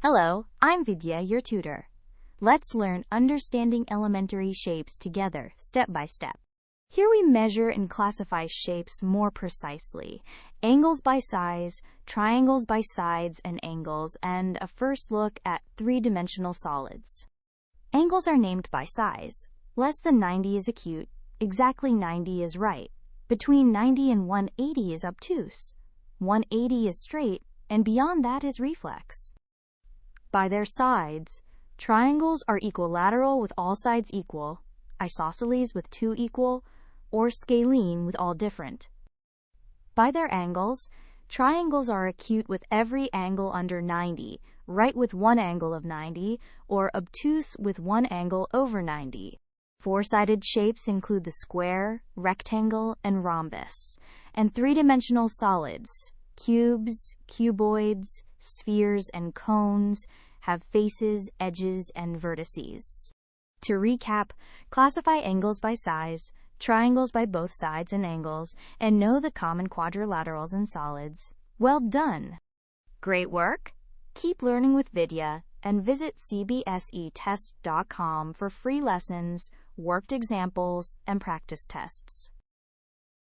Hello, I'm Vidya, your tutor. Let's learn understanding elementary shapes together, step by step. Here we measure and classify shapes more precisely. Angles by size, triangles by sides and angles, and a first look at three-dimensional solids. Angles are named by size. Less than 90 is acute, exactly 90 is right. Between 90 and 180 is obtuse. 180 is straight, and beyond that is reflex. By their sides, triangles are equilateral with all sides equal, isosceles with two equal, or scalene with all different. By their angles, triangles are acute with every angle under 90, right with one angle of 90, or obtuse with one angle over 90. Four-sided shapes include the square, rectangle, and rhombus, and three-dimensional solids, cubes, cuboids, spheres, and cones, have faces, edges, and vertices. To recap, classify angles by size, triangles by both sides and angles, and know the common quadrilaterals and solids. Well done! Great work! Keep learning with Vidya and visit CBSETest.com for free lessons, worked examples, and practice tests.